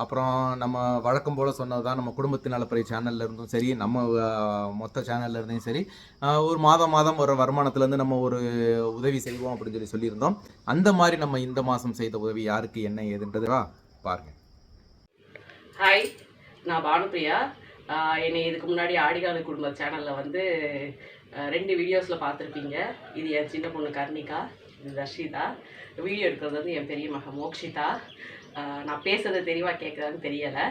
அப்புறம் நம்ம வழக்கம் போல் சொன்னது தான், நம்ம குடும்பத்தின் நலப்பறை சேனல்ல இருந்தும் சரி, நம்ம மொத்த சேனல்ல இருந்தும் சரி, ஒரு மாதம் ஒரு வருமானத்துலேருந்து நம்ம ஒரு உதவி செய்வோம் அப்படின்னு சொல்லியிருந்தோம். அந்த மாதிரி நம்ம இந்த மாதம் செய்த உதவி யாருக்கு என்ன ஏதுன்றதா பாருங்க. ஹாய், நான் பானுப்பிரியா. என்னை இதுக்கு முன்னாடி ஆடிகால குடும்ப சேனலில் வந்து 2 வீடியோஸில் பார்த்துருப்பீங்க. இது என் சின்ன பொண்ணு கர்ணிகா, இது தர்ஷிதா. வீடியோ எடுக்கிறது வந்து என் பெரிய மகன் மோக்ஷிதா. நான் பேசுறது தெளிவாக கேட்குறான்னு தெரியலை.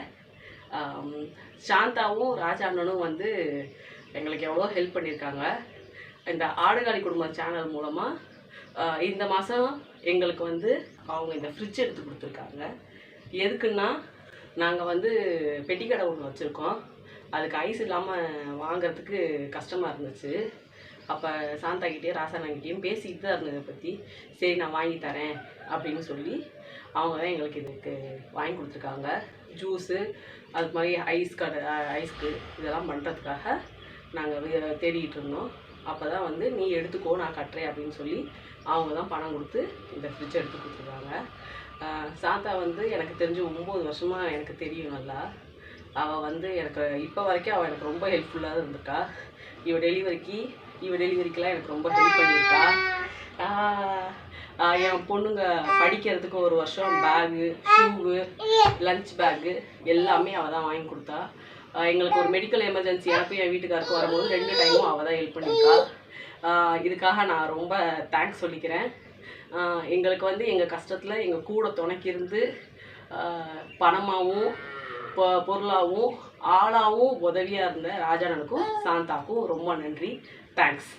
சாந்தாவும் ராஜா அண்ணனும் வந்து எங்களுக்கு எவ்வளோ ஹெல்ப் பண்ணியிருக்காங்க. இந்த ஆடுகாலி குடும்ப சேனல் மூலமாக இந்த மாதம் எங்களுக்கு வந்து அவங்க இந்த ஃப்ரிட்ஜ் எடுத்து கொடுத்துருக்காங்க. எதுக்குன்னா, நாங்கள் வந்து பெட்டி கடை ஒன்று வச்சுருக்கோம். அதுக்கு ஐஸ் இல்லாமல் வாங்கிறதுக்கு கஷ்டமாக இருந்துச்சு. அப்போ சாந்தாக்கிட்டேயும் ராசானாங்கிட்டேயும் பேசிக்கிட்டு தான் இருந்ததை பற்றி. சரி, நான் வாங்கி தரேன் அப்படின்னு சொல்லி அவங்க தான் எங்களுக்கு இதுக்கு வாங்கி கொடுத்துருக்காங்க. ஜூஸு, அது மாதிரி ஐஸ்க்கு இதெல்லாம் பண்ணுறதுக்காக நாங்கள் தேடிக்கிட்டு இருந்தோம். அப்போ தான் வந்து நீ எடுத்துக்கோ, நான் கட்டுறேன் அப்படின்னு சொல்லி அவங்க தான் பணம் கொடுத்து இந்த ஃப்ரிட்ஜ் எடுத்து கொடுத்துருக்காங்க. சாந்தா வந்து எனக்கு தெரிஞ்சு 9 வருஷமாக எனக்கு தெரியும் நல்லா. அவள் வந்து எனக்கு இப்போ வரைக்கும் அவள் எனக்கு ரொம்ப ஹெல்ப்ஃபுல்லாக இருந்திருக்கா. இவள் டெலிவரிக்கெலாம் எனக்கு ரொம்ப ஹெல்ப் பண்ணியிருக்கா. என் பொண்ணுங்க படிக்கிறதுக்கு 1 வருஷம் பேகு, ஷூவு, லஞ்ச் பேக்கு எல்லாமே அவள் தான் வாங்கி கொடுத்தா. எங்களுக்கு ஒரு மெடிக்கல் எமர்ஜென்சி எனக்கும் என் வீட்டுக்காருக்கும் வரும்போது 2 டைமும் அவள் தான் ஹெல்ப் பண்ணியிருக்கா. இதுக்காக நான் ரொம்ப தேங்க்ஸ் சொல்லிக்கிறேன். எங்களுக்கு வந்து எங்கள் கஷ்டத்தில் எங்கள் கூட துணைக்கிருந்து பணமாகவும் பொருளாகவும் ஆளாகவும் உதவியாக இருந்த ராஜானனுக்கும் சாந்தாக்கும் ரொம்ப நன்றி. தேங்க்ஸ்.